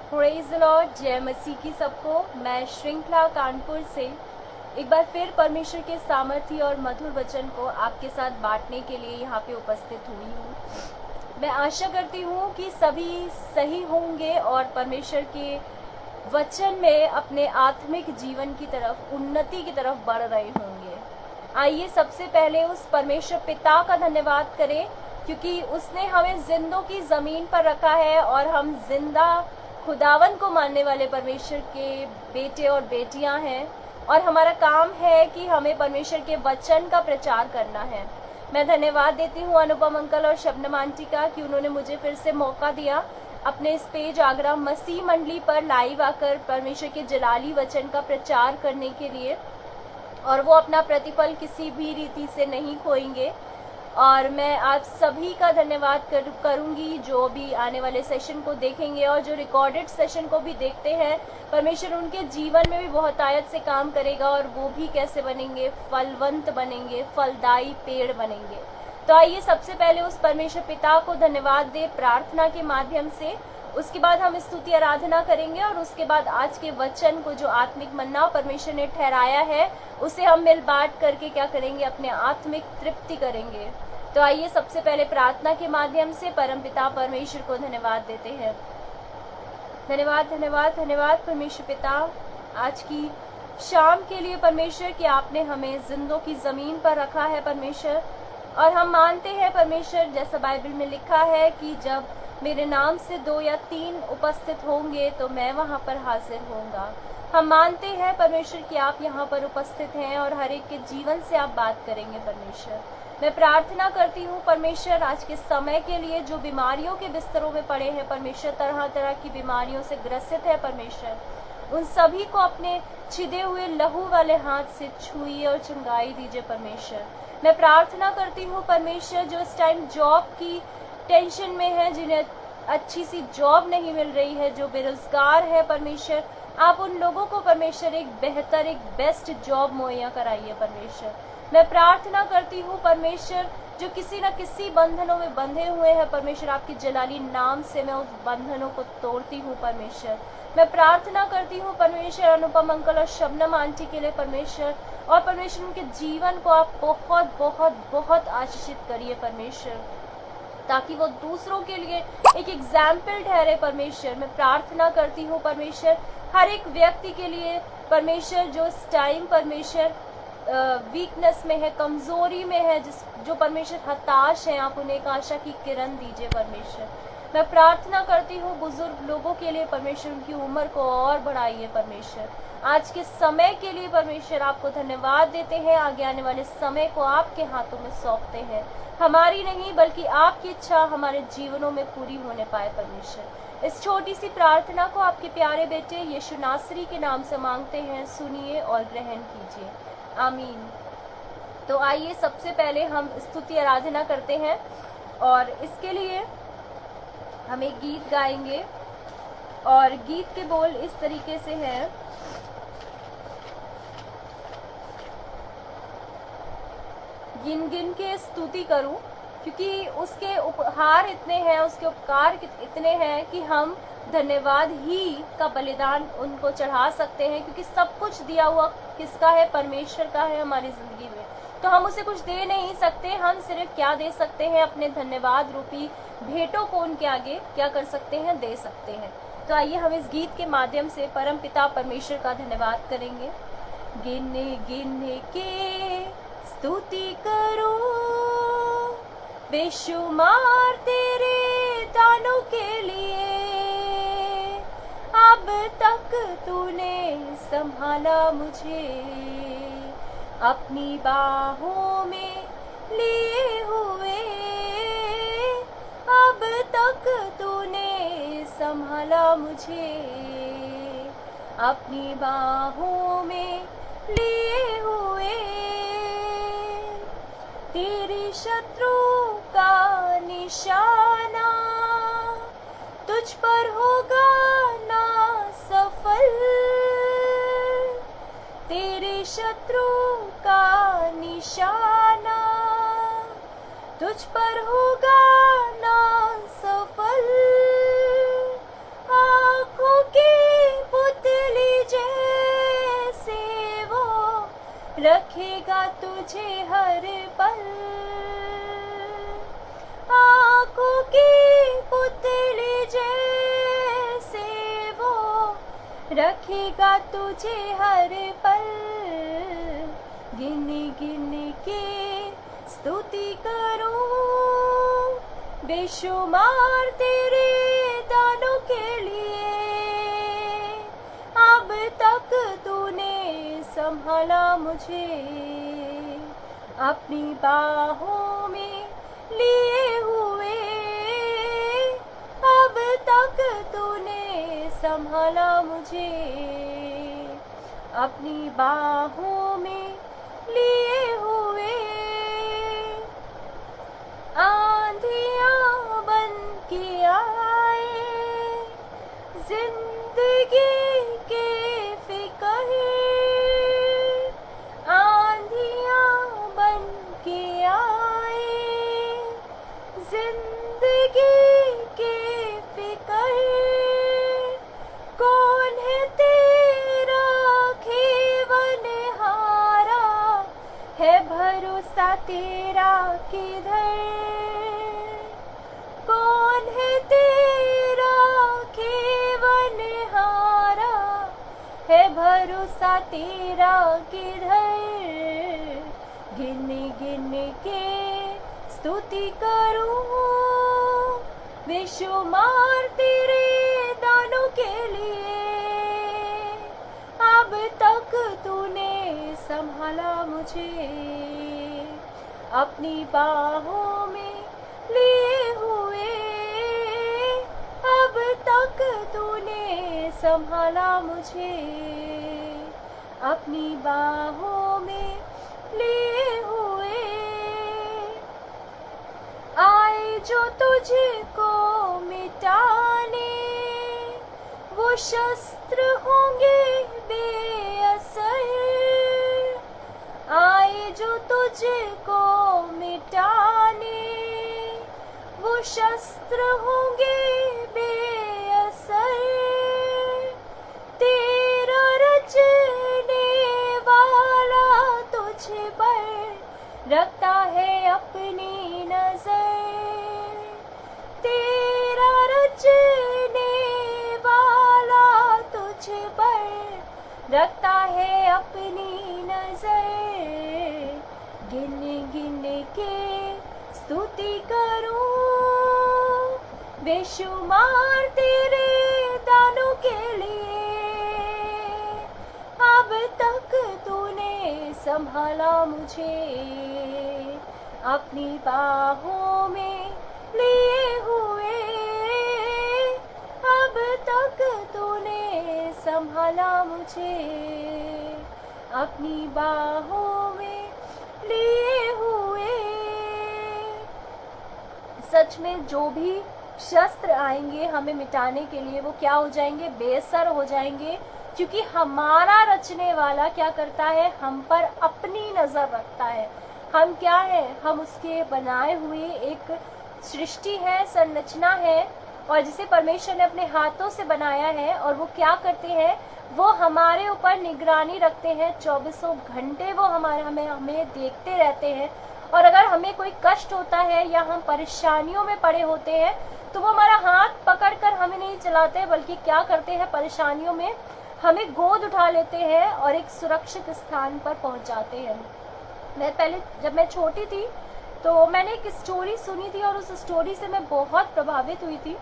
Praise the Lord, जय मसीह की सबको। मैं श्रृंखला कानपुर से एक बार फिर परमेश्वर के सामर्थ्य और मधुर वचन को आपके साथ बांटने के लिए यहाँ पे उपस्थित हुई हूँ। मैं आशा करती हूँ कि सभी सही होंगे और परमेश्वर के वचन में अपने आत्मिक जीवन की तरफ, उन्नति की तरफ बढ़ रहे होंगे। आइए सबसे पहले उस परमेश्वर पिता का धन्यवाद करें, क्योंकि उसने हमें जिंदों की ज़मीन पर रखा है और हम जिंदा खुदावन को मानने वाले परमेश्वर के बेटे और बेटियां हैं, और हमारा काम है कि हमें परमेश्वर के वचन का प्रचार करना है। मैं धन्यवाद देती हूँ अनुपम अंकल और शबनम आंटी का कि उन्होंने मुझे फिर से मौका दिया अपने इस पेज आगरा मसीह मंडली पर लाइव आकर परमेश्वर के जलाली वचन का प्रचार करने के लिए, और वो अपना प्रतिफल किसी भी रीति से नहीं खोएंगे। और मैं आप सभी का धन्यवाद करूंगी जो भी आने वाले सेशन को देखेंगे और जो रिकॉर्डेड सेशन को भी देखते हैं। परमेश्वर उनके जीवन में भी बहुत आयत से काम करेगा और वो भी कैसे बनेंगे, फलवंत बनेंगे, फलदायी पेड़ बनेंगे। तो आइए सबसे पहले उस परमेश्वर पिता को धन्यवाद दे प्रार्थना के माध्यम से। उसके बाद हम स्तुति आराधना करेंगे और उसके बाद आज के वचन को जो आत्मिक मन्ना परमेश्वर ने ठहराया है उसे हम मिल बांट करके क्या करेंगे, अपने आत्मिक तृप्ति करेंगे। तो आइए सबसे पहले प्रार्थना के माध्यम से परमपिता परमेश्वर को धन्यवाद देते हैं। धन्यवाद धन्यवाद धन्यवाद परमेश्वर पिता, आज की शाम के लिए परमेश्वर कि आपने हमें जिंदों की जमीन पर रखा है परमेश्वर। और हम मानते हैं परमेश्वर, जैसा बाइबल में लिखा है कि जब मेरे नाम से 2 या 3 उपस्थित होंगे तो मैं वहां पर हाजिर होऊंगा। हम मानते हैं परमेश्वर कि आप यहाँ पर उपस्थित हैं और हर एक के जीवन से आप बात करेंगे परमेश्वर। मैं प्रार्थना करती हूँ परमेश्वर आज के समय के लिए, जो बीमारियों के बिस्तरों में पड़े हैं परमेश्वर, तरह तरह की बीमारियों से ग्रसित है परमेश्वर, उन सभी को अपने छिदे हुए लहू वाले हाथ से छुइए और चंगाई दीजिए परमेश्वर। मैं प्रार्थना करती हूँ परमेश्वर, जो इस टाइम जॉब की टेंशन में है, जिन्हें अच्छी सी जॉब नहीं मिल रही है, जो बेरोजगार है परमेश्वर, आप उन लोगों को परमेश्वर एक बेहतर, एक बेस्ट जॉब मुहैया कराइए परमेश्वर। मैं प्रार्थना करती हूँ परमेश्वर, जो किसी न किसी बंधनों में बंधे हुए हैं परमेश्वर, आपके जलाली नाम से मैं उस बंधनों को तोड़ती हूँ परमेश्वर। मैं प्रार्थना करती हूँ परमेश्वर अनुपम अंकल और शबनम आंटी के लिए परमेश्वर, और परमेश्वर उनके जीवन को आप बहुत बहुत बहुत आशीषित करिए परमेश्वर, ताकि वो दूसरों के लिए एक एग्जाम्पल ठहरे परमेश्वर। मैं प्रार्थना करती हूँ परमेश्वर हर एक व्यक्ति के लिए परमेश्वर, जो इस टाइम परमेश्वर वीकनेस में है, कमजोरी में है, जो परमेश्वर हताश है, आप उन्हें एक आशा की किरण दीजिए परमेश्वर। मैं प्रार्थना करती हूँ बुजुर्ग लोगों के लिए परमेश्वर, उनकी उम्र को और बढ़ाइए परमेश्वर। आज के समय के लिए परमेश्वर आपको धन्यवाद देते हैं, आगे आने वाले समय को आपके हाथों में सौंपते हैं। हमारी नहीं बल्कि आपकी इच्छा हमारे जीवनों में पूरी होने पाए परमेश्वर। इस छोटी सी प्रार्थना को आपके प्यारे बेटे यीशु नासरी के नाम से मांगते हैं, सुनिए और ग्रहण कीजिए, आमीन। तो आइए सबसे पहले हम स्तुति आराधना करते हैं, और इसके लिए हम एक गीत गाएंगे, और गीत के बोल इस तरीके से हैं, गिन गिन के स्तुति करूं, क्योंकि उसके उपहार इतने हैं, उसके उपकार इतने हैं कि हम धन्यवाद ही का बलिदान उनको चढ़ा सकते हैं, क्योंकि सब कुछ दिया हुआ किसका है, परमेश्वर का है हमारी जिंदगी में। तो हम उसे कुछ दे नहीं सकते, हम सिर्फ क्या दे सकते हैं, अपने धन्यवाद रूपी भेंटों को उनके आगे क्या कर सकते हैं, दे सकते हैं। तो आइए हम इस गीत के माध्यम से परम पिता परमेश्वर का धन्यवाद करेंगे। गिन गिन के स्तुति करो बेशुमार तेरे दानों के लिए, अब तक तूने संभाला मुझे अपनी बाहों में लिए हुए, अब तक तूने संभाला मुझे अपनी बाहों में लिए हुए। तेरे शत्रु का निशाना तुझ पर होगा ना सफल, तेरे शत्रु का निशाना तुझ पर होगा ना सफल। आँखों तुझे हर पल, आँखों की पुतली जैसे वो रखेगा तुझे हर पल। गिन गिन के स्तुति करूं बेशुमार तेरे दानों के लिए। अब तक तूने संभाला मुझे, अपनी बाहों में लिए हुए। अब तक तूने संभाला मुझे, अपनी बाहों में लिए हुए। आंधियां बन के आए जिंदगी के फिकर, आंधियां बन के आए जिंदगी के फिकर। कौन है तेरा खेवनहारा, है भरोसा तेरा किधर। कौन है तेरा खेवनहारा, है भरोसा तेरा किधर। गिन गिन के स्तुति करूं बेशुमार तेरे दानों के लिए। अब तक तूने संभाला मुझे, अपनी बाहों में लिए हुए। अब तक तूने संभाला मुझे, अपनी बाहों में लिए हुए। आए जो तुझको मिटाने, वो शस्त्र होंगे बेअसर। आए जो तुझको मिटाने, वो शस्त्र होंगे बेअसर। तेरा रचने वाला तुझ पर रखता है अपनी नजर। तेरा रचने वाला तुझ पर रखता है अपनी नजर। गिन गिन के स्तुति करूं बेशुमार तेरे दानों के लिए। अब तक तूने संभाला मुझे, अपनी बाहों में लिए हुए। अब तक तूने संभाला मुझे, अपनी बाहों में लिए हुए। सच में जो भी शस्त्र आएंगे हमें मिटाने के लिए, वो क्या हो जाएंगे, बेअसर हो जाएंगे। क्योंकि हमारा रचने वाला क्या करता है, हम पर अपनी नजर रखता है। हम क्या है, हम उसके बनाए हुए एक सृष्टि है, संरचना है, और जिसे परमेश्वर ने अपने हाथों से बनाया है। और वो क्या करते हैं, वो हमारे ऊपर निगरानी रखते हैं। 24 घंटे वो हमें देखते रहते हैं। और अगर हमें कोई कष्ट होता है या हम परेशानियों में पड़े होते हैं, तो वो हमारा हाथ पकड़कर हमें नहीं चलाते, बल्कि क्या करते हैं, परेशानियों में हमें गोद उठा लेते हैं और एक सुरक्षित स्थान पर पहुंचाते हैं। मैं पहले जब मैं छोटी थी तो मैंने एक स्टोरी सुनी थी, और उस स्टोरी से मैं बहुत प्रभावित हुई थी।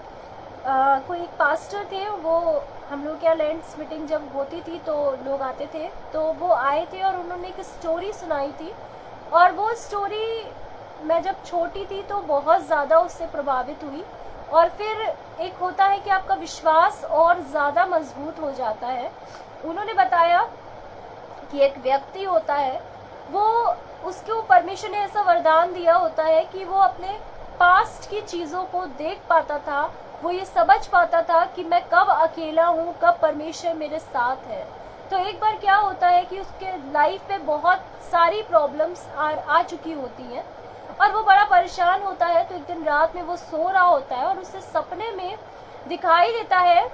कोई एक पास्टर थे, वो हम लोग क्या लैंड्स मीटिंग जब होती थी तो लोग आते थे, तो वो आए थे और उन्होंने एक स्टोरी सुनाई थी। और वो स्टोरी मैं जब छोटी थी तो बहुत ज़्यादा उससे प्रभावित हुई। और फिर एक होता है कि आपका विश्वास और ज़्यादा मजबूत हो जाता है। उन्होंने बताया कि एक व्यक्ति होता है, वो उसको परमेश्वर ने ऐसा वरदान दिया होता है कि वो अपने पास्ट की चीज़ों को देख पाता था। वो ये समझ पाता था कि मैं कब अकेला हूँ, कब परमेश्वर मेरे साथ है। तो एक बार क्या होता है कि उसके लाइफ में बहुत सारी प्रॉब्लम्स आ चुकी होती हैं, और वो बड़ा परेशान होता है। तो एक दिन रात में वो सो रहा होता है और उसे सपने में दिखाई देता है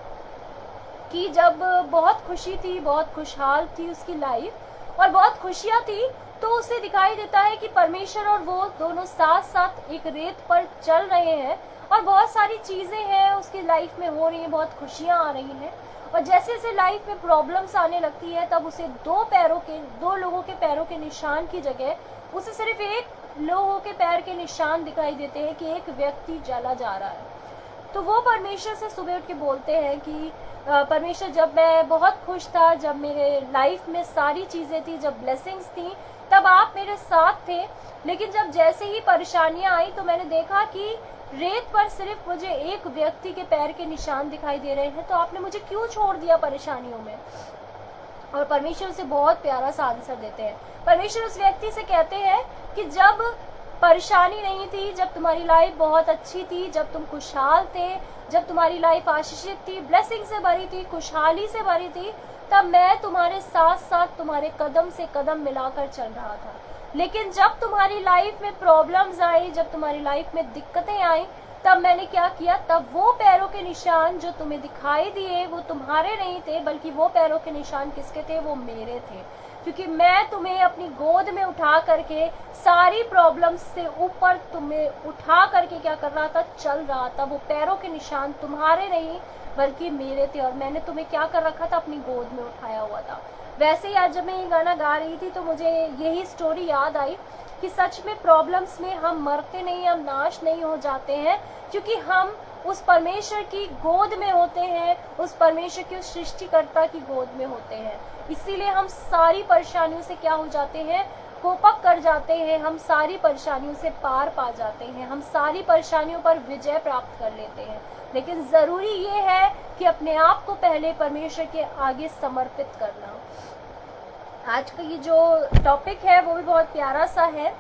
कि जब बहुत खुशी थी, बहुत खुशहाल थी उसकी लाइफ और बहुत खुशियाँ थी, तो उसे दिखाई देता है कि परमेश्वर और वो दोनों साथ साथ एक रेत पर चल रहे हैं और बहुत सारी चीजें हैं उसकी लाइफ में हो रही हैं, बहुत खुशियां आ रही हैं। और जैसे जैसे लाइफ में प्रॉब्लम्स आने लगती है तब उसे दो लोगों के पैरों के निशान की जगह उसे सिर्फ एक लोगों के पैर के निशान दिखाई देते हैं कि एक व्यक्ति चला जा रहा है। तो वो परमेश्वर से सुबह उठ के बोलते हैं कि परमेश्वर, जब मैं बहुत खुश था, जब मेरे लाइफ में सारी चीजें थी, जब ब्लेसिंग्स थी, तब आप मेरे साथ थे, लेकिन जब जैसे ही परेशानियां आई तो मैंने देखा कि रेत पर सिर्फ मुझे एक व्यक्ति के पैर के निशान दिखाई दे रहे हैं, तो आपने मुझे क्यों छोड़ दिया परेशानियों में। और परमेश्वर उसे बहुत प्यारा सा आंसर देते हैं। परमेश्वर उस व्यक्ति से कहते हैं कि जब परेशानी नहीं थी, जब तुम्हारी लाइफ बहुत अच्छी थी, जब तुम खुशहाल थे, जब तुम्हारी लाइफ आशीषित थी, ब्लेसिंग से भरी थी, खुशहाली से भरी थी, तब मैं तुम्हारे साथ साथ तुम्हारे कदम से कदम मिलाकर चल रहा था। लेकिन जब तुम्हारी लाइफ में प्रॉब्लम्स आई, जब तुम्हारी लाइफ में दिक्कतें आई, तब मैंने क्या किया, तब वो पैरों के निशान जो तुम्हें दिखाई दिए वो तुम्हारे नहीं थे, बल्कि वो पैरों के निशान किसके थे, वो मेरे थे। क्योंकि मैं तुम्हें अपनी गोद में उठा करके सारी प्रॉब्लम्स से ऊपर तुम्हें उठा करके क्या कर रहा था, चल रहा था। वो पैरों के निशान तुम्हारे नहीं बल्कि मेरे थे, और मैंने तुम्हें क्या कर रखा था, अपनी गोद में उठाया हुआ था। वैसे ही आज जब मैं ये गाना गा रही थी तो मुझे यही स्टोरी याद आई कि सच में प्रॉब्लम्स में हम मरते नहीं, हम नाश नहीं हो जाते हैं, क्योंकि हम उस परमेश्वर की गोद में होते हैं, उस परमेश्वर की, उस सृष्टिकर्ता की गोद में होते हैं। इसीलिए हम सारी परेशानियों से क्या हो जाते हैं, कोपअप कर जाते हैं, हम सारी परेशानियों से पार पा जाते हैं, हम सारी परेशानियों पर विजय प्राप्त कर लेते हैं। लेकिन जरूरी ये है कि अपने आप को पहले परमेश्वर के आगे समर्पित करना। आज का ये जो टॉपिक है वो भी बहुत प्यारा सा है।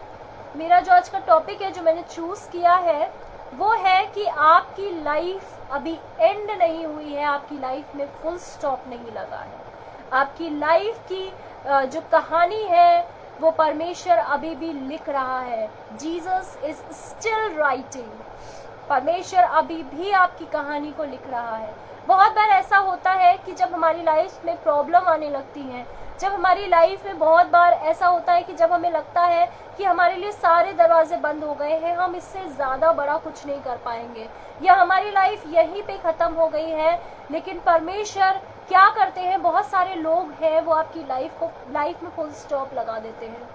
मेरा जो आज का टॉपिक है जो मैंने चूज किया है वो है कि आपकी लाइफ अभी एंड नहीं हुई है, आपकी लाइफ में फुल स्टॉप नहीं लगा है। आपकी लाइफ की जो कहानी है वो परमेश्वर अभी भी लिख रहा है। Jesus is still writing. परमेश्वर अभी भी आपकी कहानी को लिख रहा है। बहुत बार ऐसा होता है कि जब हमारी लाइफ में प्रॉब्लम आने लगती है, जब हमारी लाइफ में बहुत बार ऐसा होता है कि जब हमें लगता है कि हमारे लिए सारे दरवाजे बंद हो गए हैं, हम इससे ज़्यादा बड़ा कुछ नहीं कर पाएंगे, या हमारी लाइफ यहीं पे ख़त्म हो गई है। लेकिन परमेश्वर क्या करते हैं, बहुत सारे लोग हैं वो आपकी लाइफ में फुल स्टॉप लगा देते हैं।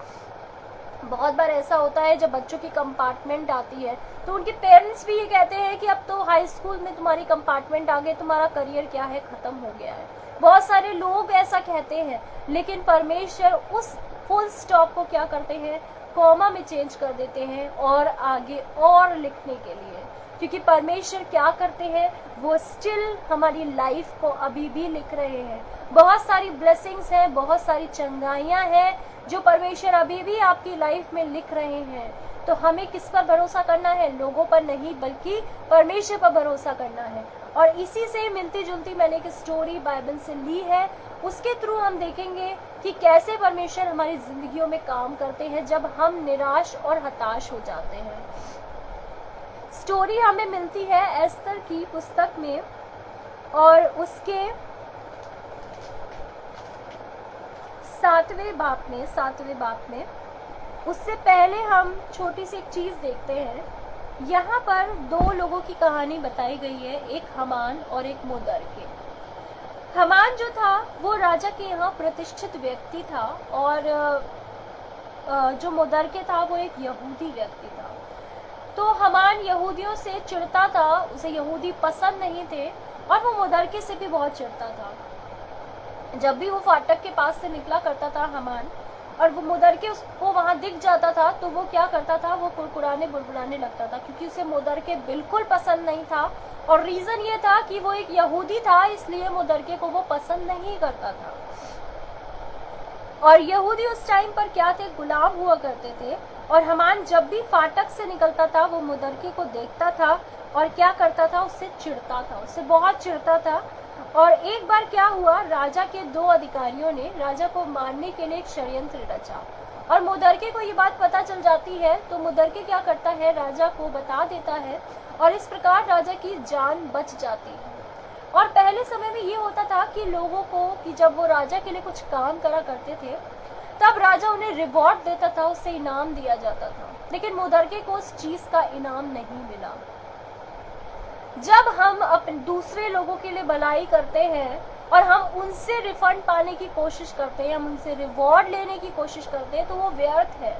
बहुत बार ऐसा होता है जब बच्चों की कंपार्टमेंट आती है तो उनके पेरेंट्स भी ये कहते हैं कि अब तो हाई स्कूल में तुम्हारी कंपार्टमेंट आ गई, तुम्हारा करियर क्या है, ख़त्म हो गया है। बहुत सारे लोग ऐसा कहते हैं, लेकिन परमेश्वर उस फुल स्टॉप को क्या करते हैं, कॉमा में चेंज कर देते हैं और आगे और लिखने के लिए। क्योंकि परमेश्वर क्या करते हैं, वो स्टिल हमारी लाइफ को अभी भी लिख रहे हैं। बहुत सारी ब्लेसिंग्स हैं, बहुत सारी चंगाइयाँ हैं जो परमेश्वर अभी भी आपकी लाइफ में लिख रहे हैं। तो हमें किस पर भरोसा करना है, लोगों पर नहीं बल्कि परमेश्वर पर भरोसा करना है। और इसी से मिलती जुलती मैंने एक स्टोरी बाइबल से ली है, उसके थ्रू हम देखेंगे कि कैसे परमेश्वर हमारी जिंदगियों में काम करते हैं जब हम निराश और हताश हो जाते हैं। स्टोरी हमें मिलती है एस्तर की पुस्तक में, और उसके 7वें बाप में। उससे पहले हम छोटी सी एक चीज देखते हैं। यहाँ पर दो लोगों की कहानी बताई गई है, एक हमान और एक मोर्देकै। हमान जो था वो राजा के यहाँ प्रतिष्ठित व्यक्ति था, और जो मोर्देकै था वो एक यहूदी व्यक्ति था। तो हमान यहूदियों से चिढ़ता था, उसे यहूदी पसंद नहीं थे, और वो मोर्देकै से भी बहुत चिढ़ता था। जब भी वो फाटक के पास से निकला करता था हमान, और वो मोर्देकै उसको वहां दिख जाता था, तो वो क्या करता था, वो कुरकुराने बुड़बुड़ाने लगता था, क्योंकि उसे मोर्देकै बिल्कुल पसंद नहीं था। और रीजन ये था कि वो एक यहूदी था, इसलिए मोर्देकै को वो पसंद नहीं करता था। और यहूदी उस टाइम पर क्या थे, गुलाम हुआ करते थे। और हमान जब भी फाटक से निकलता था वो मोर्देकै को देखता था और क्या करता था, उससे चिढ़ता था, उससे बहुत चिढ़ता था। और एक बार क्या हुआ, राजा के 2 अधिकारियों ने राजा को मारने के लिए एक षड्यंत्र रचा, और मोर्देकै को ये बात पता चल जाती है। तो मोर्देकै क्या करता है, राजा को बता देता है, और इस प्रकार राजा की जान बच जाती है। और पहले समय में ये होता था कि लोगों को, कि जब वो राजा के लिए कुछ काम करा करते थे तब राजा उन्हें रिवॉर्ड देता था, उससे इनाम दिया जाता था। लेकिन मुदरके को उस चीज का इनाम नहीं मिला। जब हम अपने दूसरे लोगों के लिए भलाई करते हैं और हम उनसे रिफंड पाने की कोशिश करते हैं, हम उनसे रिवॉर्ड लेने की कोशिश करते हैं, तो वो व्यर्थ है।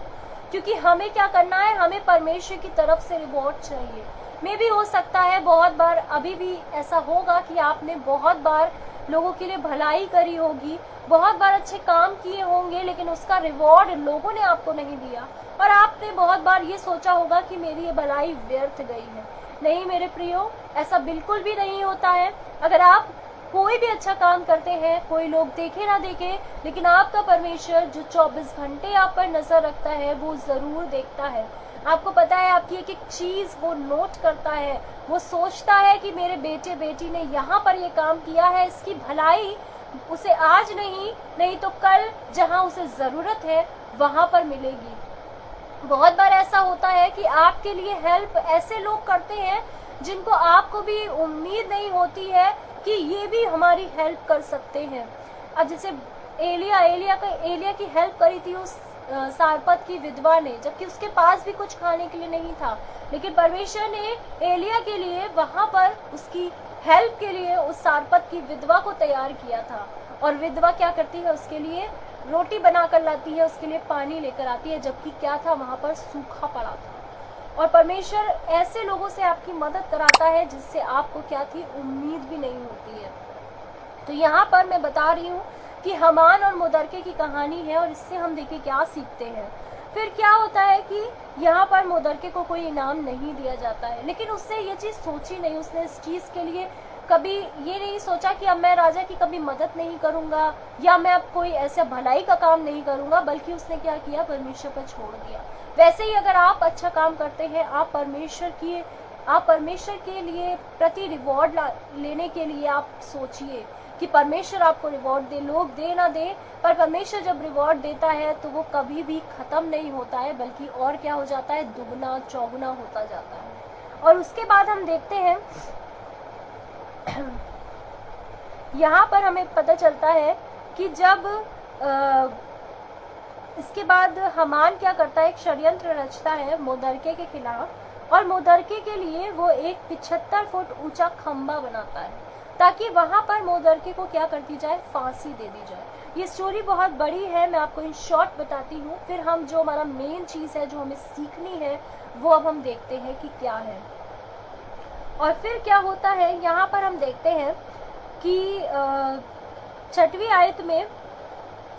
क्योंकि हमें क्या करना है, हमें परमेश्वर की तरफ से रिवॉर्ड चाहिए। मे भी हो सकता है बहुत बार अभी भी ऐसा होगा कि आपने बहुत बार लोगों के लिए भलाई करी होगी, बहुत बार अच्छे काम किए होंगे, लेकिन उसका रिवॉर्ड लोगों ने आपको नहीं दिया और आपने बहुत बार ये सोचा होगा कि मेरी ये भलाई व्यर्थ गई है। नहीं मेरे प्रियो, ऐसा बिल्कुल भी नहीं होता है। अगर आप कोई भी अच्छा काम करते हैं, कोई लोग देखे ना देखे, लेकिन आपका परमेश्वर जो 24 घंटे आप पर नजर रखता है वो जरूर देखता है। आपको पता है, आपकी एक एक चीज वो नोट करता है। वो सोचता है कि मेरे बेटे बेटी ने यहाँ पर ये काम किया है, इसकी भलाई उसे आज नहीं तो कल जहाँ उसे जरूरत है वहां पर मिलेगी। बहुत बार ऐसा होता है कि आपके लिए हेल्प ऐसे लोग करते हैं जिनको आपको भी उम्मीद नहीं होती है कि ये भी हमारी हेल्प कर सकते हैं। अब जैसे एलिया की हेल्प करी थी उस सारपत की विधवा ने, जबकि उसके पास भी कुछ खाने के लिए नहीं था, लेकिन परमेश्वर ने एलिया के लिए वहां पर उसकी हेल्प के लिए उस सारपत की विधवा को तैयार किया था। और विधवा क्या करती है, उसके लिए रोटी बनाकर लाती है, उसके लिए पानी लेकर आती है, जबकि क्या था, वहां पर सूखा पड़ा था। और परमेश्वर ऐसे लोगों से आपकी मदद कराता है जिससे आपको क्या थी, उम्मीद भी नहीं होती है। तो यहाँ पर मैं बता रही हूँ कि हामान और मुदरके की कहानी है और इससे हम देखिए क्या सीखते हैं। फिर क्या होता है कि यहाँ पर मुदरके को कोई इनाम नहीं दिया जाता है, लेकिन उसने ये चीज सोची नहीं, उसने इस चीज के लिए कभी ये नहीं सोचा कि अब मैं राजा की कभी मदद नहीं करूंगा या मैं अब कोई ऐसा भलाई का काम नहीं करूंगा, बल्कि उसने क्या किया, परमेश्वर पर छोड़ दिया। वैसे ही अगर आप अच्छा काम करते हैं, आप परमेश्वर के लिए प्रति रिवॉर्ड लेने के लिए आप सोचिए कि परमेश्वर आपको रिवॉर्ड दे, लोग दे ना दे, पर परमेश्वर जब रिवॉर्ड देता है तो वो कभी भी खत्म नहीं होता है, बल्कि और क्या हो जाता है, दुगना चौगुना होता जाता है। और उसके बाद हम देखते हैं यहाँ पर हमें पता चलता है कि जब इसके बाद हामान क्या करता है, एक षड्यंत्र रचता है मुदरके के खिलाफ, और मुदरके के लिए वो एक 75 फुट ऊंचा खंबा बनाता है ताकि वहां पर मुदरके को क्या कर दी जाए, फांसी दे दी जाए। ये स्टोरी बहुत बड़ी है, मैं आपको इन शॉर्ट बताती हूँ, फिर हम जो हमारा मेन चीज है जो हमें सीखनी है वो अब हम देखते हैं कि क्या है। और फिर क्या होता है, यहाँ पर हम देखते हैं कि 6वीं आयत में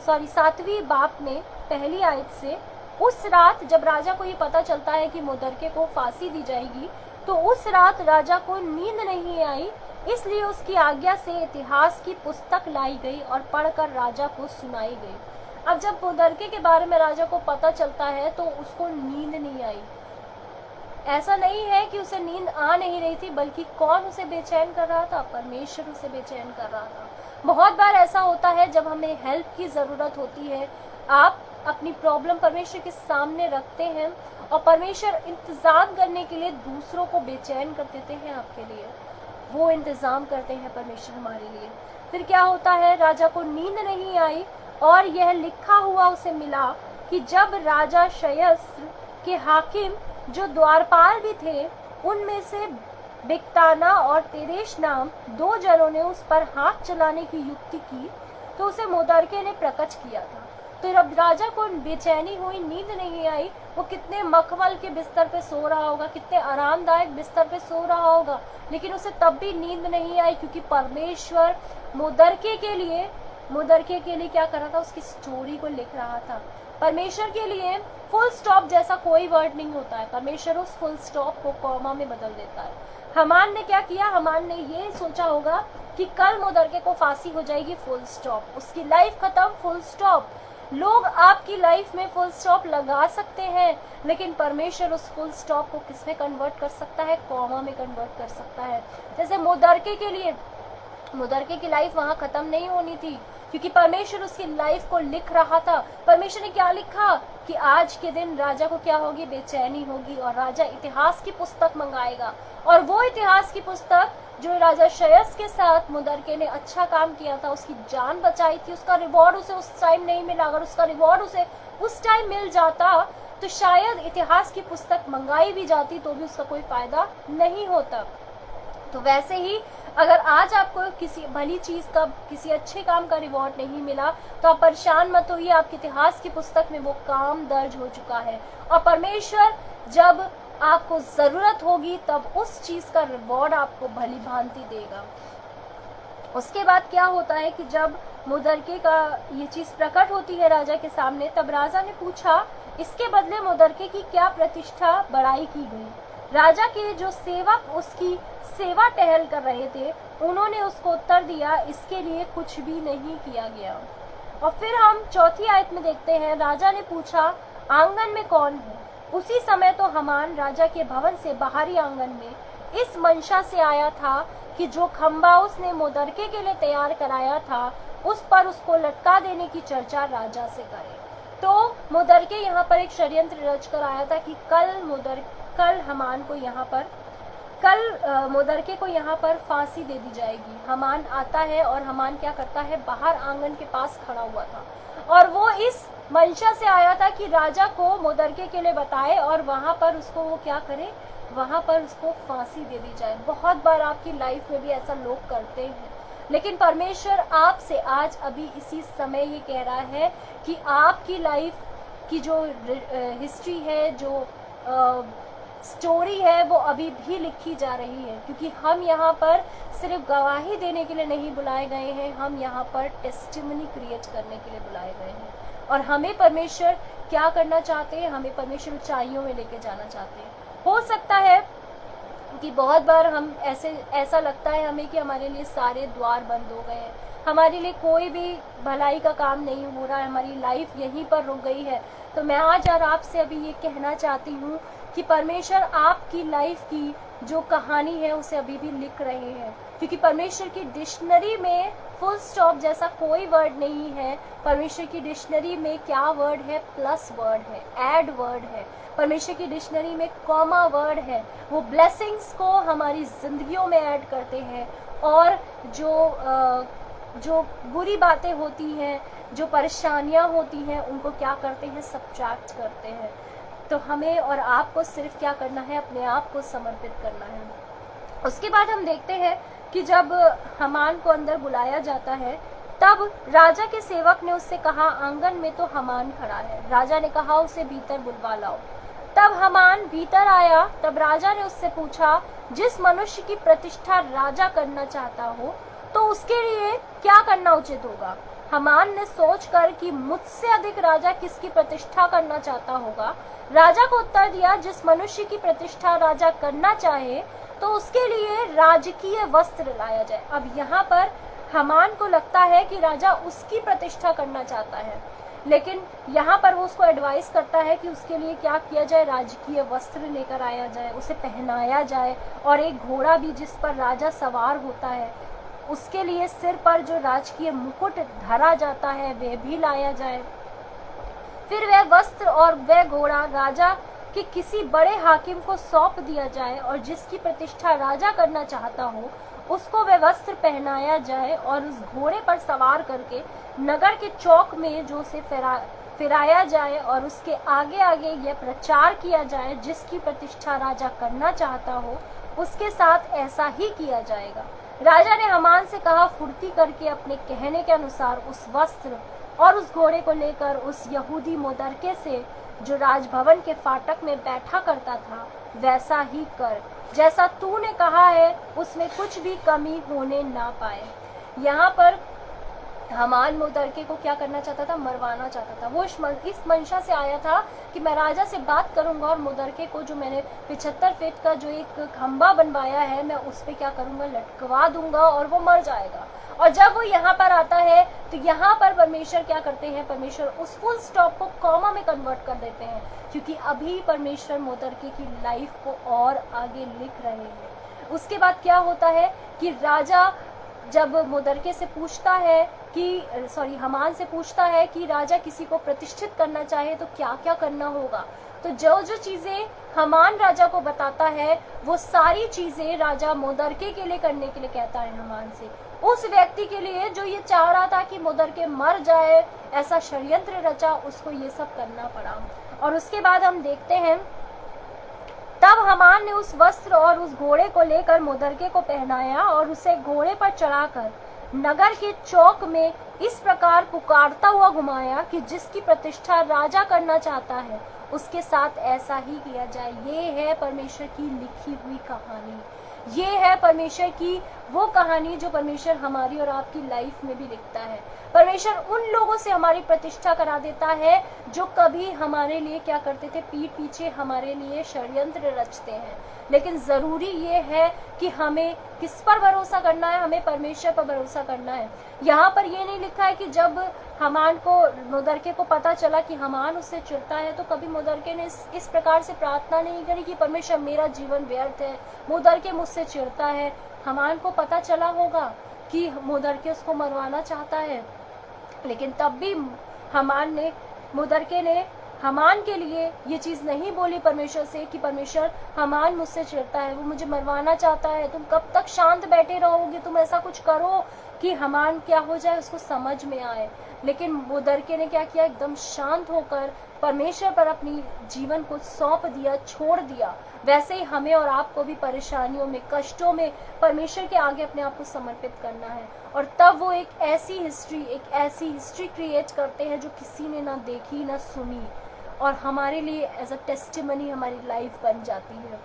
7वीं बाप में पहली आयत से, उस रात जब राजा को ये पता चलता है कि मुदरके को फांसी दी जाएगी, तो उस रात राजा को नींद नहीं आई, इसलिए उसकी आज्ञा से इतिहास की पुस्तक लाई गई और पढ़कर राजा को सुनाई गई। अब जब मुदरके के बारे में राजा को पता चलता है तो उसको नींद नहीं आई। ऐसा नहीं है कि उसे नींद आ नहीं रही थी, बल्कि कौन उसे बेचैन कर रहा था, परमेश्वर उसे बेचैन कर रहा था। बहुत बार ऐसा होता है जब हमें हेल्प की जरूरत होती है, आप अपनी प्रॉब्लम परमेश्वर के सामने रखते हैं और परमेश्वर इंतजाम करने के लिए दूसरों को बेचैन कर देते हैं आपके लिए, वो इंतजाम करते हैं परमेश्वर हमारे लिए। फिर क्या होता है, राजा को नींद नहीं आई और यह लिखा हुआ उसे मिला कि जब राजा शयस्र के हाकिम जो द्वारपाल भी थे, उनमें से बिक्ताना और तेरेश नाम 2 जनों ने उस पर हाथ चलाने की युक्ति की, तो उसे मुदरके ने प्रकट किया था। तो जब राजा को बेचैनी हुई, नींद नहीं आई, वो कितने मखमल के बिस्तर पे सो रहा होगा, कितने आरामदायक बिस्तर पे सो रहा होगा, लेकिन उसे तब भी नींद नहीं आई, क्योंकि परमेश्वर मुदरके के लिए क्या कर रहा था, उसकी स्टोरी को लिख रहा था। परमेश्वर के लिए फुल स्टॉप जैसा कोई वर्ड नहीं होता है, परमेश्वर उस फुल स्टॉप को कॉमा में बदल देता है। हामान ने क्या किया, हामान ने ये सोचा होगा कि कल मुदरके को फांसी हो जाएगी, फुल स्टॉप, उसकी लाइफ खत्म, फुल स्टॉप। लोग आपकी लाइफ में फुल स्टॉप लगा सकते हैं, लेकिन परमेश्वर उस फुल स्टॉप को किसमें कन्वर्ट कर सकता है, कॉमा में कन्वर्ट कर सकता है। जैसे मुदरके के लिए, मुदरके की लाइफ वहां खत्म नहीं होनी थी, क्योंकि परमेश्वर उसकी लाइफ को लिख रहा था। परमेश्वर ने क्या लिखा कि आज के दिन राजा को क्या होगी, बेचैनी होगी, और राजा इतिहास की पुस्तक मंगाएगा, और वो इतिहास की पुस्तक जो राजा श्रेयस के साथ मुदरके ने अच्छा काम किया था, उसकी जान बचाई थी, उसका रिवॉर्ड उसे उस टाइम नहीं मिला। अगर उसका रिवॉर्ड उसे उस टाइम मिल जाता तो शायद इतिहास की पुस्तक मंगाई भी जाती तो भी उसका कोई फायदा नहीं होता। तो वैसे ही अगर आज आपको किसी भली चीज का, किसी अच्छे काम का रिवॉर्ड नहीं मिला तो आप परेशान मत होइए, आपके इतिहास की पुस्तक में वो काम दर्ज हो चुका है और परमेश्वर जब आपको जरूरत होगी तब उस चीज का रिवॉर्ड आपको भली भांति देगा। उसके बाद क्या होता है कि जब मुदरके का ये चीज प्रकट होती है राजा के सामने, तब राजा ने पूछा इसके बदले मुदरके की क्या प्रतिष्ठा बढ़ाई की गई। राजा के जो सेवक उसकी सेवा टहल कर रहे थे उन्होंने उसको उत्तर दिया, इसके लिए कुछ भी नहीं किया गया। और फिर हम चौथी आयत में देखते हैं, राजा ने पूछा आंगन में कौन है। उसी समय तो हामान राजा के भवन से बाहरी आंगन में इस मंशा से आया था कि जो खंबा उसने मुदरके के लिए तैयार कराया था उस पर उसको लटका देने की चर्चा राजा से करे। तो मुदरके यहाँ पर एक षड्यंत्र रच कर आया था कि कल हामान को यहाँ पर मुदरके को यहाँ पर फांसी दे दी जाएगी। हामान आता है और हामान क्या करता है, बाहर आंगन के पास खड़ा हुआ था और वो इस मंशा से आया था कि राजा को मुदरके के लिए बताए और वहां पर उसको वो क्या करे, वहां पर उसको फांसी दे दी जाए। बहुत बार आपकी लाइफ में भी ऐसा लोग करते हैं, लेकिन परमेश्वर आपसे आज अभी इसी समय ये कह रहा है कि आपकी लाइफ की जो हिस्ट्री है, जो स्टोरी है, वो अभी भी लिखी जा रही है, क्योंकि हम यहाँ पर सिर्फ गवाही देने के लिए नहीं बुलाए गए हैं, हम यहाँ पर टेस्टिमनी क्रिएट करने के लिए बुलाए गए हैं। और हमें परमेश्वर क्या करना चाहते हैं, हमें परमेश्वर ऊंचाइयों में लेके जाना चाहते हैं। हो सकता है कि बहुत बार हम ऐसा लगता है हमें कि हमारे लिए सारे द्वार बंद हो गए हैं, हमारे लिए कोई भी भलाई का काम नहीं हो रहा है, हमारी लाइफ यहीं पर रुक गई है। तो मैं आज और आपसे अभी ये कहना चाहती हूँ कि परमेश्वर आपकी लाइफ की जो कहानी है उसे अभी भी लिख रहे हैं, क्योंकि परमेश्वर की डिक्शनरी में फुल स्टॉप जैसा कोई वर्ड नहीं है। परमेश्वर की डिक्शनरी में क्या वर्ड है, प्लस वर्ड है, ऐड वर्ड है। परमेश्वर की डिक्शनरी में कॉमा वर्ड है। वो ब्लेसिंग्स को हमारी जिंदगियों में ऐड करते हैं और जो बुरी बातें होती हैं, जो परेशानियां होती हैं, उनको क्या करते हैं, सब्ट्रैक्ट करते हैं। तो हमें और आपको सिर्फ क्या करना है, अपने आप को समर्पित करना है। उसके बाद हम देखते हैं कि जब हामान को अंदर बुलाया जाता है तब राजा के सेवक ने उससे कहा आंगन में तो हामान खड़ा है। राजा ने कहा उसे भीतर बुलवा लाओ। तब हामान भीतर आया। तब राजा ने उससे पूछा जिस मनुष्य की प्रतिष्ठा राजा करना चाहता हो तो उसके लिए क्या करना उचित होगा। हामान ने सोचकर कि मुझसे अधिक राजा किसकी प्रतिष्ठा करना चाहता होगा, राजा को उत्तर दिया जिस मनुष्य की प्रतिष्ठा राजा करना चाहे तो उसके लिए राजकीय वस्त्र लाया जाए। अब यहाँ पर हामान को लगता है कि राजा उसकी प्रतिष्ठा करना चाहता है, लेकिन यहाँ पर वो उसको एडवाइस करता है कि उसके लिए क्या किया जाए, राजकीय वस्त्र लेकर आया जाए, उसे पहनाया जाए और एक घोड़ा भी जिस पर राजा सवार होता है, उसके लिए सिर पर जो राजकीय मुकुट धरा जाता है वह भी लाया जाए। फिर वह वस्त्र और वह घोड़ा राजा के किसी बड़े हाकिम को सौंप दिया जाए और जिसकी प्रतिष्ठा राजा करना चाहता हो उसको वह वस्त्र पहनाया जाए और उस घोड़े पर सवार करके नगर के चौक में जो उसे फिराया जाए और उसके आगे आगे यह प्रचार किया जाए जिसकी प्रतिष्ठा राजा करना चाहता हो उसके साथ ऐसा ही किया जाएगा। राजा ने हामान से कहा फुर्ती करके अपने कहने के अनुसार उस वस्त्र और उस घोड़े को लेकर उस यहूदी मुदरके से जो राजभवन के फाटक में बैठा करता था वैसा ही कर, जैसा तूने कहा है उसमें कुछ भी कमी होने ना पाए। यहाँ पर हामान मुदरके को क्या करना चाहता था, मरवाना चाहता था। वो इस मंशा से आया था कि मैं राजा से बात करूंगा और मुदरके को जो मैंने 75 फीट का जो एक खंबा बनवाया है मैं उस पे क्या करूंगा, लटकवा दूंगा और वो मर जाएगा। और जब वो यहाँ पर आता है तो यहाँ पर परमेश्वर क्या करते हैं, परमेश्वर उस फुल स्टॉप को कॉमा में कन्वर्ट कर देते हैं, क्योंकि अभी परमेश्वर मुदरके की लाइफ को और आगे लिख रहे हैं। उसके बाद क्या होता है कि राजा जब मुदरके से पूछता है कि हामान से पूछता है कि राजा किसी को प्रतिष्ठित करना चाहे तो क्या क्या करना होगा। तो जो जो चीजें हामान राजा को बताता है वो सारी चीजें राजा मोदरके के लिए करने के लिए कहता है हामान से। उस व्यक्ति के लिए जो ये चाह रहा था कि मोदरके मर जाए, ऐसा षड्यंत्र रचा, उसको ये सब करना पड़ा। और उसके बाद हम देखते हैं तब हामान ने उस वस्त्र और उस घोड़े को लेकर मोदरके को पहनाया और उसे घोड़े पर चढ़ाकर नगर के चौक में इस प्रकार पुकारता हुआ घुमाया कि जिसकी प्रतिष्ठा राजा करना चाहता है उसके साथ ऐसा ही किया जाए। ये है परमेश्वर की लिखी हुई कहानी, ये है परमेश्वर की वो कहानी जो परमेश्वर हमारी और आपकी लाइफ में भी लिखता है। परमेश्वर उन लोगों से हमारी प्रतिष्ठा करा देता है जो कभी हमारे लिए क्या करते थे, पीठ पीछे हमारे लिए षड्यंत्र रचते हैं। लेकिन जरूरी ये है कि हमें किस पर भरोसा करना है, हमें परमेश्वर पर भरोसा करना है। यहाँ पर ये नहीं लिखा है कि जब हामान को, मोदरके को पता चला कि हामान उससे चिढ़ता है, तो कभी मोदरके ने इस प्रकार से प्रार्थना नहीं करी कि परमेश्वर मेरा जीवन व्यर्थ है, मोदरके मुझसे चिढ़ता है। हामान को पता चला होगा कि मोदरके उसको मरवाना चाहता है, लेकिन तब भी मोदरके ने हामान के लिए ये चीज नहीं बोली परमेश्वर से कि परमेश्वर हामान मुझसे चिढ़ता है, वो मुझे मरवाना चाहता है, तुम कब तक शांत बैठे रहोगे, तुम ऐसा कुछ करो कि हामान क्या हो जाए, उसको समझ में आए। लेकिन मोदरके ने क्या किया, एकदम शांत होकर परमेश्वर पर अपनी जीवन को सौंप दिया, छोड़ दिया। वैसे ही हमें और आपको भी परेशानियों में, कष्टों में परमेश्वर के आगे अपने आप को समर्पित करना है। और तब वो एक ऐसी हिस्ट्री क्रिएट करते हैं जो किसी ने ना देखी ना सुनी, और हमारे लिए एज अ टेस्टिमनी हमारी लाइफ बन जाती है।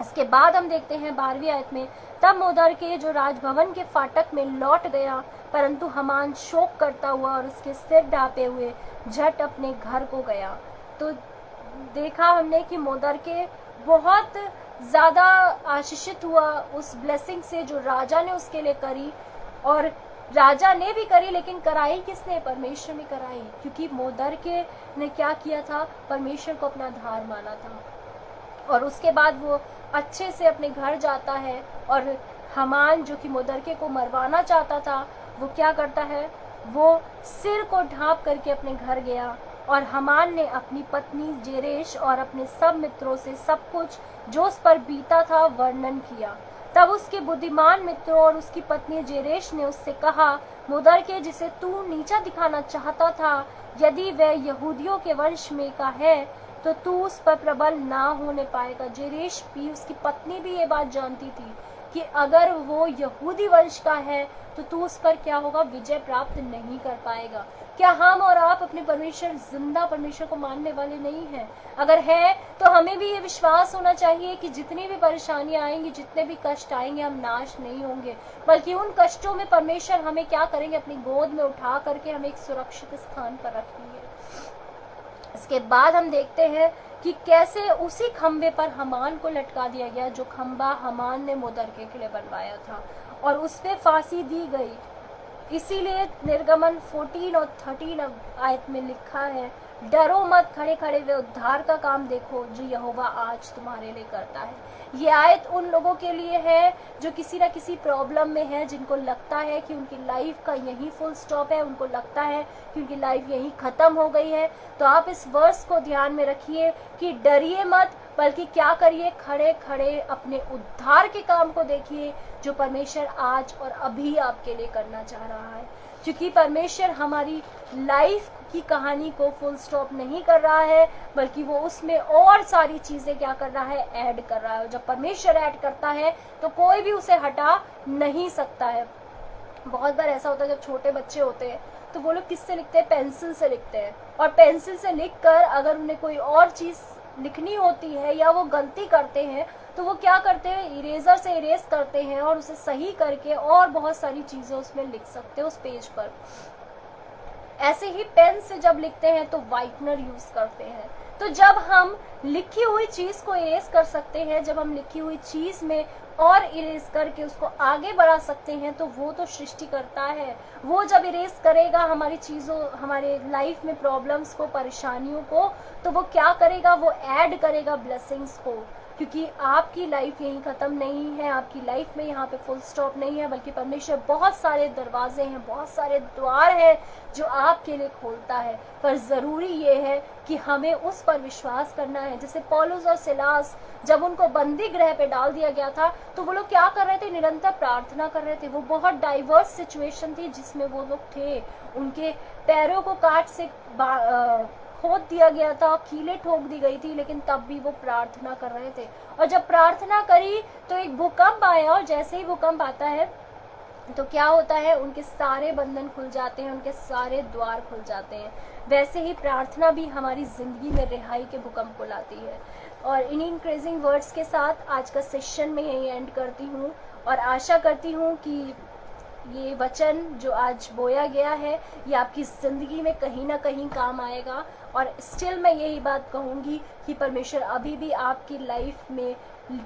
इसके बाद हम देखते हैं 12वीं आयत में, तब मोदरके जो राजभवन के फाटक में लौट गया, परंतु हामान शोक करता हुआ और उसके सिर ढांपे हुए झट अपने घर को गया। तो देखा हमने कि मोदरके बहुत ज्यादा आशीषित हुआ उस ब्लेसिंग से जो राजा ने उसके लिए करी, और राजा ने भी करी, लेकिन कराई किसने, परमेश्वर ने कराई, क्योंकि मोदरके ने क्या किया था, परमेश्वर को अपना आधार माना था। और उसके बाद वो अच्छे से अपने घर जाता है, और हामान जो कि मोदरके को मरवाना चाहता था, वो क्या करता है, वो सिर को ढांप करके अपने घर गया। और हामान ने अपनी पत्नी जेरेश और अपने सब मित्रों से सब कुछ जो उस पर बीता था वर्णन किया। तब उसके बुद्धिमान मित्रों और उसकी पत्नी जेरेश ने उससे कहा, मोदरके जिसे तू नीचा दिखाना चाहता था, यदि वह यहूदियों के वंश में का है तो तू उस पर प्रबल ना होने पाएगा। जेरेश भी, उसकी पत्नी भी ये बात जानती थी कि अगर वो यहूदी वंश का है तो तू उस पर क्या होगा, विजय प्राप्त नहीं कर पाएगा। क्या हम और आप अपने परमेश्वर, जिंदा परमेश्वर को मानने वाले नहीं हैं? अगर है तो हमें भी ये विश्वास होना चाहिए कि जितनी भी परेशानियां आएंगी, जितने भी कष्ट आएंगे, हम नाश नहीं होंगे, बल्कि उन कष्टों में परमेश्वर हमें क्या करेंगे, अपनी गोद में उठा करके हमें एक सुरक्षित स्थान पर रखेंगे। इसके बाद हम देखते हैं कि कैसे उसी खंबे पर हामान को लटका दिया गया, जो खंबा हामान ने मोदरके के लिए बनवाया था, और उस पे फांसी दी गई। इसीलिए निर्गमन 14 और 13 आयत में लिखा है, डरो मत, खड़े खड़े वे उद्धार का काम देखो जो यहोवा आज तुम्हारे लिए करता है। ये आयत उन लोगों के लिए है जो किसी ना किसी प्रॉब्लम में है, जिनको लगता है कि उनकी लाइफ का यही फुल स्टॉप है, उनको लगता है कि उनकी लाइफ यही खत्म हो गई है। तो आप इस वर्स को ध्यान में रखिए कि डरिए मत, बल्कि क्या करिए, खड़े खड़े अपने उद्धार के काम को देखिए जो परमेश्वर आज और अभी आपके लिए करना चाह रहा है। क्योंकि परमेश्वर हमारी लाइफ की कहानी को फुल स्टॉप नहीं कर रहा है, बल्कि वो उसमें और सारी चीजें क्या कर रहा है, ऐड कर रहा है। जब परमेश्वर ऐड करता है तो कोई भी उसे हटा नहीं सकता है। बहुत बार ऐसा होता है, जब छोटे बच्चे होते हैं तो वो लोग किससे लिखते हैं, पेंसिल से लिखते हैं, और पेंसिल से लिखकर अगर उन्हें कोई और चीज लिखनी होती है या वो गलती करते हैं तो वो क्या करते हैं, इरेजर से इरेज करते हैं और उसे सही करके और बहुत सारी चीजें उसमें लिख सकते हैं उस पेज पर। ऐसे ही पेन से जब लिखते हैं तो वाइटनर यूज करते हैं। तो जब हम लिखी हुई चीज को इरेज कर सकते हैं, जब हम लिखी हुई चीज में और इरेज करके उसको आगे बढ़ा सकते हैं, तो वो तो सृष्टि करता है। वो जब इरेज करेगा हमारी चीजों, हमारे लाइफ में प्रॉब्लम्स को, परेशानियों को, तो वो क्या करेगा, वो ऐड करेगा ब्लेसिंग्स को। क्योंकि आपकी लाइफ यहीं ख़त्म नहीं है, आपकी लाइफ में यहाँ पे फुल स्टॉप नहीं है, बल्कि परमेश्वर बहुत सारे दरवाजे हैं, बहुत सारे द्वार हैं जो आपके लिए खोलता है। पर ज़रूरी ये है कि हमें उस पर विश्वास करना है। जैसे पौलुस और सिलास, जब उनको बंदी गृह पे डाल दिया गया था तो वो लोग क्या कर रहे थे? निरंतर प्रार्थना कर रहे थे। वो बहुत डाइवर्स सिचुएशन थी जिसमें वो लोग थे। उनके पैरों को काट से खोद दिया गया था, कीलें ठोक दी गई थी, लेकिन तब भी वो प्रार्थना कर रहे थे। और जब प्रार्थना करी तो एक भूकंप आया, और जैसे ही भूकंप आता है तो क्या होता है? उनके सारे बंधन खुल जाते हैं, उनके सारे द्वार खुल जाते हैं। वैसे ही प्रार्थना भी हमारी जिंदगी में रिहाई के भूकंप को लाती है। और इन्हीं इंक्रेजिंग वर्ड्स के साथ आज का सेशन में यही एंड करती हूँ, और आशा करती हूँ कि ये वचन जो आज बोया गया है ये आपकी ज़िंदगी में कहीं ना कहीं काम आएगा। और स्टिल मैं यही बात कहूँगी कि परमेश्वर अभी भी आपकी लाइफ में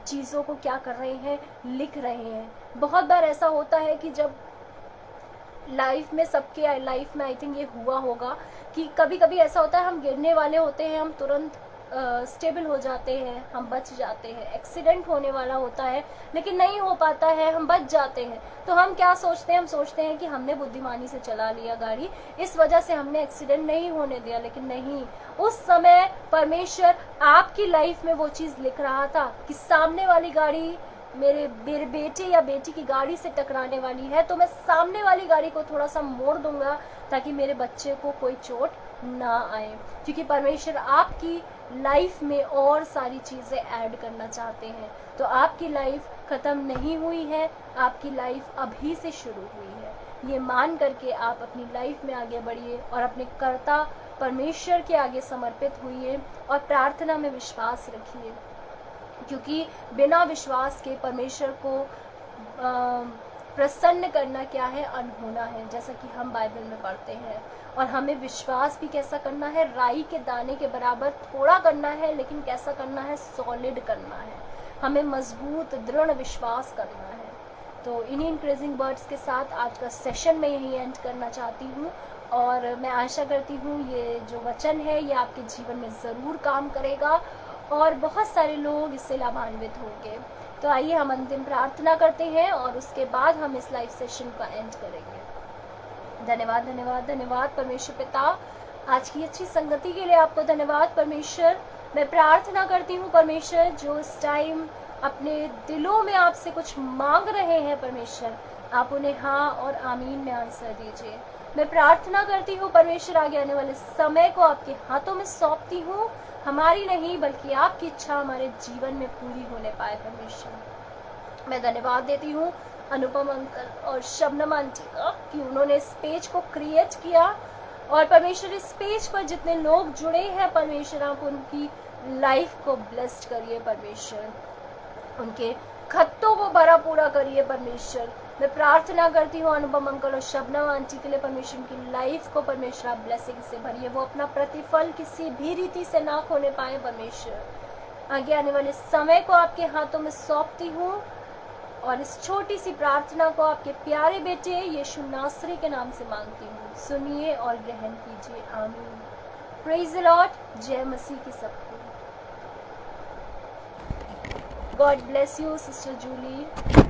चीज़ों को क्या कर रहे हैं? लिख रहे हैं। बहुत बार ऐसा होता है कि जब लाइफ में, सबके लाइफ में आई थिंक ये हुआ होगा कि कभी कभी ऐसा होता है, हम गिरने वाले होते हैं, हम तुरंत स्टेबल हो जाते हैं, हम बच जाते हैं। एक्सीडेंट होने वाला होता है लेकिन नहीं हो पाता है, हम बच जाते हैं। तो हम क्या सोचते हैं? हम सोचते हैं कि हमने बुद्धिमानी से चला लिया गाड़ी, इस वजह से हमने एक्सीडेंट नहीं होने दिया। लेकिन नहीं, उस समय परमेश्वर आपकी लाइफ में वो चीज़ लिख रहा था कि सामने वाली गाड़ी मेरे बेटे या बेटी की गाड़ी से टकराने वाली है, तो मैं सामने वाली गाड़ी को थोड़ा सा मोड़ दूंगा ताकि मेरे बच्चे को कोई चोट ना आए। क्योंकि परमेश्वर आपकी लाइफ में और सारी चीज़ें ऐड करना चाहते हैं। तो आपकी लाइफ ख़त्म नहीं हुई है, आपकी लाइफ अभी से शुरू हुई है। ये मान करके आप अपनी लाइफ में आगे बढ़िए और अपने कर्ता परमेश्वर के आगे समर्पित होइए और प्रार्थना में विश्वास रखिए। क्योंकि बिना विश्वास के परमेश्वर को प्रसन्न करना क्या है? अनहोना है, जैसा कि हम बाइबल में पढ़ते हैं। और हमें विश्वास भी कैसा करना है? राई के दाने के बराबर थोड़ा करना है, लेकिन कैसा करना है? सॉलिड करना है। हमें मजबूत दृढ़ विश्वास करना है। तो इन्हीं इंक्रेजिंग वर्ड्स के साथ आज का सेशन मैं यही एंड करना चाहती हूँ, और मैं आशा करती हूँ ये जो वचन है ये आपके जीवन में ज़रूर काम करेगा और बहुत सारे लोग इससे लाभान्वित होंगे। तो आइए हम अंतिम प्रार्थना करते हैं और उसके बाद हम इस लाइव सेशन का एंड करेंगे। धन्यवाद धन्यवाद धन्यवाद परमेश्वर पिता, आज की अच्छी संगति के लिए आपको धन्यवाद परमेश्वर। मैं प्रार्थना करती हूँ परमेश्वर, जो इस टाइम अपने दिलों में आपसे कुछ मांग रहे हैं परमेश्वर, आप उन्हें हाँ और आमीन में आंसर दीजिए। मैं प्रार्थना करती हूँ परमेश्वर, आगे आने वाले समय को आपके हाथों में सौंपती हूँ। हमारी नहीं बल्कि आपकी इच्छा हमारे जीवन में पूरी होने पाए परमेश्वर। मैं धन्यवाद देती हूँ अनुपम अंकल और शबनम आंटी का कि उन्होंने इस पेज को क्रिएट किया। और परमेश्वर इस पेज पर जितने लोग जुड़े हैं परमेश्वर, आप उनकी लाइफ को ब्लेस्ड करिए परमेश्वर, उनके खत्तों को भरा पूरा करिए परमेश्वर। मैं प्रार्थना करती हूँ अनुपम अंकल और शबनम आंटी के लिए परमेश्वर, की लाइफ को परमेश्वर आप ब्लेसिंग से भरिए, वो अपना प्रतिफल किसी भी रीति से ना खोने पाए परमेश्वर। आगे आने वाले समय को आपके हाथों में सौंपती हूँ और इस छोटी सी प्रार्थना को आपके प्यारे बेटे यीशु नासरी के नाम से मांगती हूँ। सुनिए और ग्रहण कीजिए, आमीन। Praise the Lord. जय मसीह की सबको। God bless you sister Jully.